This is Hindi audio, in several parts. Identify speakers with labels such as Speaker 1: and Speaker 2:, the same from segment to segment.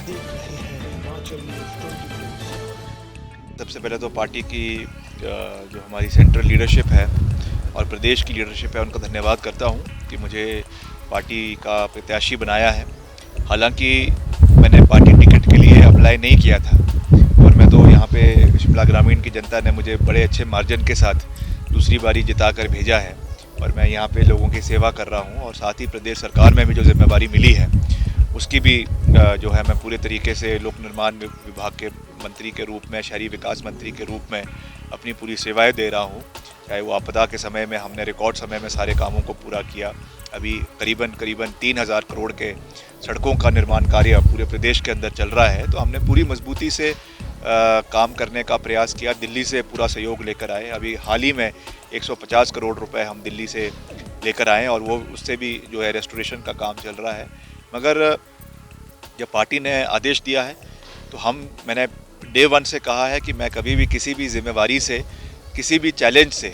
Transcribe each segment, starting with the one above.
Speaker 1: देख रहे हैं हिमाचल न्यूज़ 24।
Speaker 2: सबसे पहले तो पार्टी की जो हमारी सेंट्रल लीडरशिप है और प्रदेश की लीडरशिप है उनका धन्यवाद करता हूं कि मुझे पार्टी का प्रत्याशी बनाया है। हालांकि मैंने पार्टी टिकट के लिए अप्लाई नहीं किया था और मैं तो यहाँ पे शिमला ग्रामीण की जनता ने मुझे बड़े अच्छे मार्जिन के साथ दूसरी बारी जिता कर भेजा है और मैं यहाँ पे लोगों की सेवा कर रहा हूँ और साथ ही प्रदेश सरकार में भी जो जिम्मेवारी मिली है उसकी भी जो है मैं पूरे तरीके से लोक निर्माण विभाग के मंत्री के रूप में, शहरी विकास मंत्री के रूप में अपनी पूरी सेवाएं दे रहा हूं। चाहे वो आपदा के समय में हमने रिकॉर्ड समय में सारे कामों को पूरा किया। अभी करीबन 3000 करोड़ के सड़कों का निर्माण कार्य पूरे प्रदेश के अंदर चल रहा है, तो हमने पूरी मजबूती से काम करने का प्रयास किया। दिल्ली से पूरा सहयोग लेकर आए। अभी हाल ही में 150 करोड़ रुपए हम दिल्ली से लेकर आए और वो उससे भी जो है रेस्टोरेशन का काम चल रहा है। मगर जब पार्टी ने आदेश दिया है तो मैंने डे वन से कहा है कि मैं कभी भी किसी भी जिम्मेवारी से, किसी भी चैलेंज से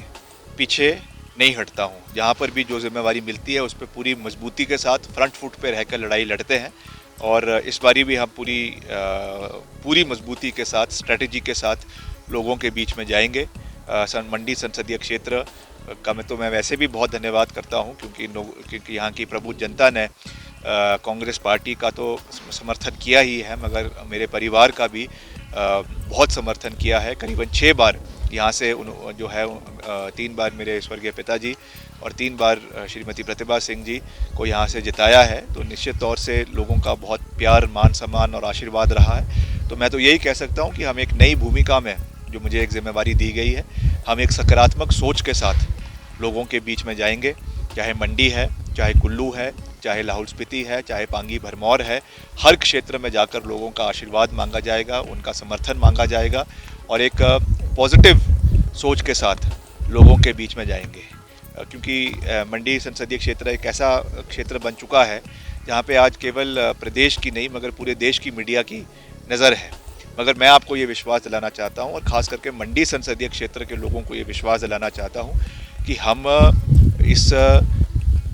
Speaker 2: पीछे नहीं हटता हूँ। जहाँ पर भी जो जिम्मेवारी मिलती है उस पर पूरी मजबूती के साथ फ्रंट फुट पे रहकर लड़ाई लड़ते हैं और इस बारी भी हम पूरी मजबूती के साथ, स्ट्रेटजी के साथ लोगों के बीच में जाएंगे। मंडी संसदीय क्षेत्र का मैं वैसे भी बहुत धन्यवाद करता हूँ क्योंकि यहाँ की प्रबुद्ध जनता ने कांग्रेस पार्टी का तो समर्थन किया ही है, मगर मेरे परिवार का भी बहुत समर्थन किया है। करीबन 6 बार यहाँ से जो है 3 बार मेरे स्वर्गीय पिताजी और 3 बार श्रीमती प्रतिभा सिंह जी को यहाँ से जिताया है। तो निश्चित तौर से लोगों का बहुत प्यार, मान सम्मान और आशीर्वाद रहा है। तो मैं तो यही कह सकता हूँ कि हम एक नई भूमिका में, जो मुझे एक जिम्मेवारी दी गई है, हम एक सकारात्मक सोच के साथ लोगों के बीच में जाएंगे। चाहे मंडी है, चाहे कुल्लू है, चाहे लाहौल स्पीति है, चाहे पांगी भरमौर है, हर क्षेत्र में जाकर लोगों का आशीर्वाद मांगा जाएगा, उनका समर्थन मांगा जाएगा और एक पॉजिटिव सोच के साथ लोगों के बीच में जाएंगे। क्योंकि मंडी संसदीय क्षेत्र एक ऐसा क्षेत्र बन चुका है जहाँ पे आज केवल प्रदेश की नहीं मगर पूरे देश की मीडिया की नज़र है। मगर मैं आपको ये विश्वास दिलाना चाहता हूँ और ख़ास करके मंडी संसदीय क्षेत्र के लोगों को ये विश्वास दिलाना चाहता हूँ कि हम इस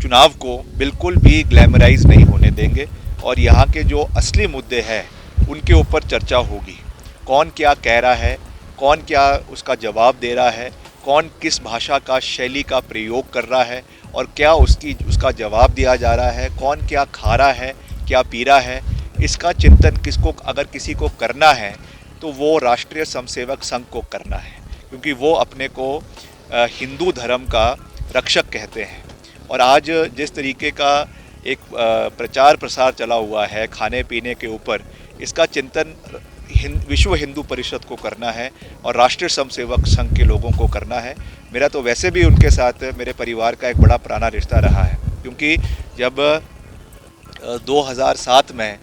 Speaker 2: चुनाव को बिल्कुल भी ग्लैमराइज नहीं होने देंगे और यहाँ के जो असली मुद्दे हैं उनके ऊपर चर्चा होगी। कौन क्या कह रहा है, कौन क्या उसका जवाब दे रहा है, कौन किस भाषा का, शैली का प्रयोग कर रहा है और क्या उसका जवाब दिया जा रहा है, कौन क्या खा रहा है, क्या पी रहा है, इसका चिंतन अगर किसी को करना है तो वो राष्ट्रीय स्वयंसेवक संघ को करना है, क्योंकि वो अपने को हिंदू धर्म का रक्षक कहते हैं। और आज जिस तरीके का एक प्रचार प्रसार चला हुआ है खाने पीने के ऊपर, इसका चिंतन विश्व हिंदू परिषद को करना है और राष्ट्रीय स्वयंसेवक संघ के लोगों को करना है। मेरा तो वैसे भी उनके साथ मेरे परिवार का एक बड़ा पुराना रिश्ता रहा है, क्योंकि जब 2007 में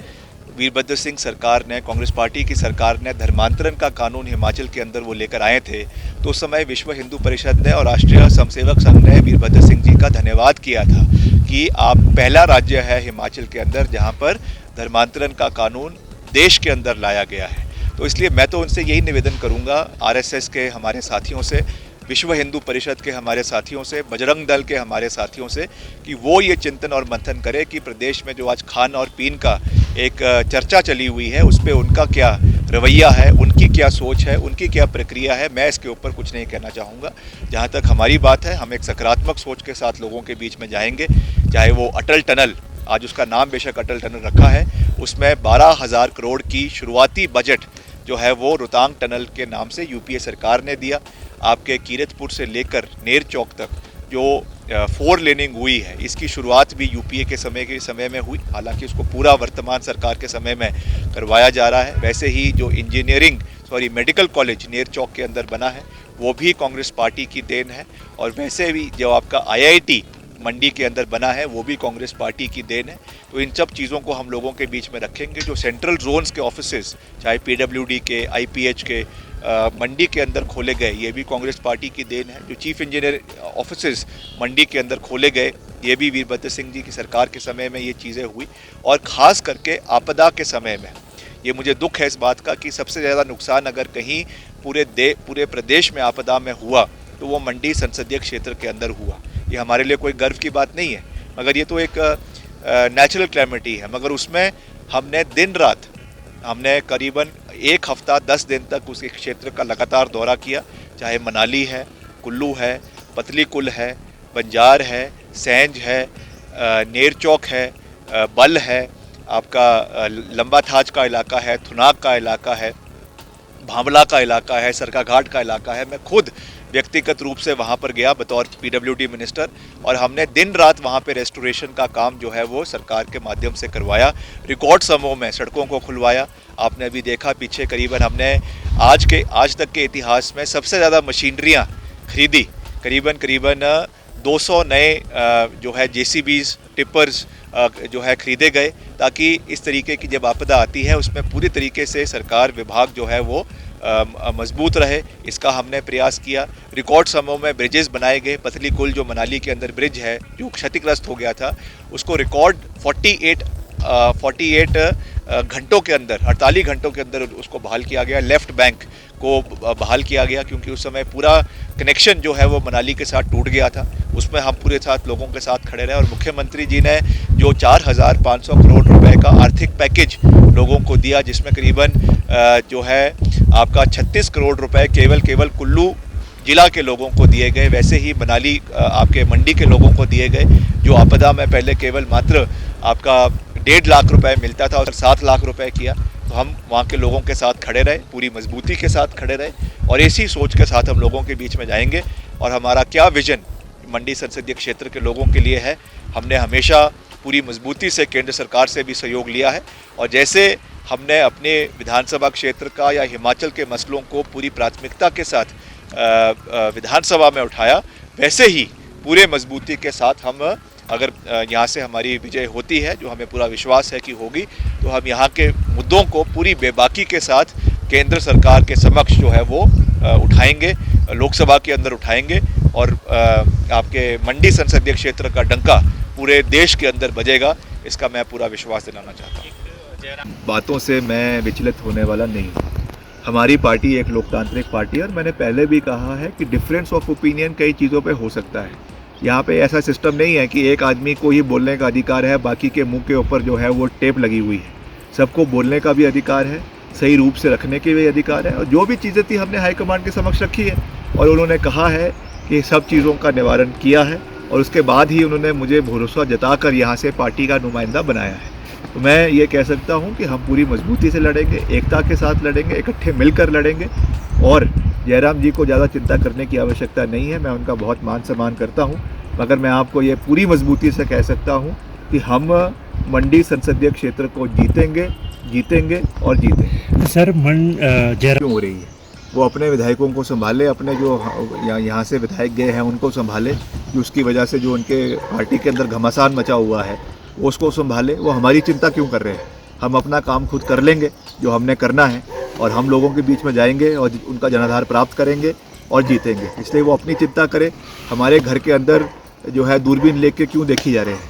Speaker 2: वीरभद्र सिंह सरकार ने, कांग्रेस पार्टी की सरकार ने धर्मांतरण का कानून हिमाचल के अंदर वो लेकर आए थे, तो उस समय विश्व हिंदू परिषद ने और राष्ट्रीय स्वयंसेवक संघ ने वीरभद्र सिंह जी का धन्यवाद किया था कि आप पहला राज्य है हिमाचल के अंदर जहां पर धर्मांतरण का कानून देश के अंदर लाया गया है। तो इसलिए मैं तो उनसे यही निवेदन करूंगा, आरएसएस के हमारे साथियों से, विश्व हिंदू परिषद के हमारे साथियों से, बजरंग दल के हमारे साथियों से, कि वो ये चिंतन और मंथन करें कि प्रदेश में जो आज खान और पीन का एक चर्चा चली हुई है उस पर उनका क्या रवैया है, उनकी क्या सोच है, उनकी क्या प्रक्रिया है। मैं इसके ऊपर कुछ नहीं कहना चाहूँगा। जहाँ तक हमारी बात है, हम एक सकारात्मक सोच के साथ लोगों के बीच में जाएंगे। चाहे वो अटल टनल, आज उसका नाम बेशक अटल टनल रखा है, उसमें 12,000 करोड़ की शुरुआती बजट जो है वो रोहतांग टनल के नाम से यूपीए सरकार ने दिया। आपके कीरतपुर से लेकर नेर चौक तक जो 4 लेनिंग हुई है, इसकी शुरुआत भी यूपीए के समय में हुई। हालांकि उसको पूरा वर्तमान सरकार के समय में करवाया जा रहा है। वैसे ही जो मेडिकल कॉलेज नेर चौक के अंदर बना है वो भी कांग्रेस पार्टी की देन है। और वैसे भी जो आपका आईआईटी मंडी के अंदर बना है वो भी कांग्रेस पार्टी की देन है। तो इन सब चीज़ों को हम लोगों के बीच में रखेंगे। जो सेंट्रल जोन्स के ऑफिसेज, चाहे पीडब्ल्यूडी के, आईपीएच के, मंडी के अंदर खोले गए, ये भी कांग्रेस पार्टी की देन है। जो चीफ इंजीनियर ऑफिसेज मंडी के अंदर खोले गए, ये भी वीरभद्र सिंह जी की सरकार के समय में ये चीज़ें हुई। और ख़ास करके आपदा के समय में ये मुझे दुख है इस बात का कि सबसे ज़्यादा नुकसान अगर कहीं पूरे प्रदेश में आपदा में हुआ तो वो मंडी संसदीय क्षेत्र के अंदर हुआ। ये हमारे लिए कोई गर्व की बात नहीं है, मगर ये तो एक नेचुरल क्लैमिटी है। मगर उसमें हमने दिन रात हमने करीबन एक हफ्ता 10 दिन तक उस क्षेत्र का लगातार दौरा किया, चाहे मनाली है, कुल्लू है, पतली कुल है, बंजार है, सैंज है, नेरचौक है, बल है, आपका लंबा थाज का इलाका है, थुनाग का इलाका है, भांवला का इलाका है, सरकाघाट का इलाका है। मैं खुद व्यक्तिगत रूप से वहाँ पर गया बतौर PWD मिनिस्टर, और हमने दिन रात वहाँ पे रेस्टोरेशन का काम जो है वो सरकार के माध्यम से करवाया। रिकॉर्ड समय में सड़कों को खुलवाया। आपने अभी देखा पीछे करीबन हमने आज तक के इतिहास में सबसे ज़्यादा मशीनरियाँ खरीदी, करीबन 200 नए जो है JCBs, टिपर्स जो है खरीदे गए, ताकि इस तरीके की जब आपदा आती है उसमें पूरी तरीके से सरकार विभाग जो है वो मजबूत रहे, इसका हमने प्रयास किया। रिकॉर्ड समय में ब्रिजेस बनाए गए। पतली कुल जो मनाली के अंदर ब्रिज है जो क्षतिग्रस्त हो गया था, उसको रिकॉर्ड 48 घंटों के अंदर, 48 घंटों के अंदर उसको बहाल किया गया। लेफ्ट बैंक को बहाल किया गया क्योंकि उस समय पूरा कनेक्शन जो है वो मनाली के साथ टूट गया था। उसमें हम पूरे साथ लोगों के साथ खड़े रहे, और मुख्यमंत्री जी ने जो 4,500 करोड़ रुपए का आर्थिक पैकेज लोगों को दिया, जिसमें करीबन जो है आपका 36 करोड़ रुपए केवल कुल्लू जिला के लोगों को दिए गए। वैसे ही मनाली आपके मंडी के लोगों को दिए गए, जो आपदा में पहले केवल मात्र आपका 1.5 लाख रुपए मिलता था और 7 लाख रुपए किया। तो हम वहाँ के लोगों के साथ खड़े रहे, पूरी मजबूती के साथ खड़े रहे, और इसी सोच के साथ हम लोगों के बीच में जाएंगे। और हमारा क्या विजन मंडी संसदीय क्षेत्र के लोगों के लिए है, हमने हमेशा पूरी मजबूती से केंद्र सरकार से भी सहयोग लिया है, और जैसे हमने अपने विधानसभा क्षेत्र का या हिमाचल के मसलों को पूरी प्राथमिकता के साथ विधानसभा में उठाया, वैसे ही पूरे मजबूती के साथ हम अगर यहाँ से हमारी विजय होती है, जो हमें पूरा विश्वास है कि होगी, तो हम यहाँ के मुद्दों को पूरी बेबाकी के साथ केंद्र सरकार के समक्ष जो है वो उठाएंगे, लोकसभा के अंदर उठाएंगे, और आपके मंडी संसदीय क्षेत्र का डंका पूरे देश के अंदर बजेगा, इसका मैं पूरा विश्वास दिलाना चाहता हूँ। बातों से मैं विचलित होने वाला नहीं हूँ। हमारी पार्टी एक लोकतांत्रिक पार्टी है, और मैंने पहले भी कहा है कि डिफरेंस ऑफ ओपिनियन कई चीज़ों पे हो सकता है। यहाँ पे ऐसा सिस्टम नहीं है कि एक आदमी को ही बोलने का अधिकार है, बाकी के मुंह के ऊपर जो है वो टेप लगी हुई है। सबको बोलने का भी अधिकार है, सही रूप से रखने के भी अधिकार है, और जो भी चीज़ें थी हमने हाईकमान के समक्ष रखी है, और उन्होंने कहा है कि सब चीज़ों का निवारण किया है, और उसके बाद ही उन्होंने मुझे भरोसा जताकर यहाँ से पार्टी का नुमाइंदा बनाया है। तो मैं ये कह सकता हूँ कि हम पूरी मजबूती से लड़ेंगे, एकता के साथ लड़ेंगे, इकट्ठे मिलकर लड़ेंगे, और जयराम जी को ज़्यादा चिंता करने की आवश्यकता नहीं है। मैं उनका बहुत मान सम्मान करता हूँ, मगर मैं आपको ये पूरी मजबूती से कह सकता हूँ कि हम मंडी संसदीय क्षेत्र को जीतेंगे और जीतेंगे।
Speaker 3: सर जयराम
Speaker 2: हो रही है, वो अपने विधायकों को संभाले, अपने जो यहाँ से विधायक गए हैं उनको संभाले, कि उसकी वजह से जो उनके पार्टी के अंदर घमासान मचा हुआ है वो उसको संभाले। वो हमारी चिंता क्यों कर रहे हैं? हम अपना काम खुद कर लेंगे जो हमने करना है, और हम लोगों के बीच में जाएंगे और उनका जनाधार प्राप्त करेंगे और जीतेंगे। इसलिए वो अपनी चिंता करें। हमारे घर के अंदर जो है दूरबीन लेके क्यों देखी जा रहे हैं?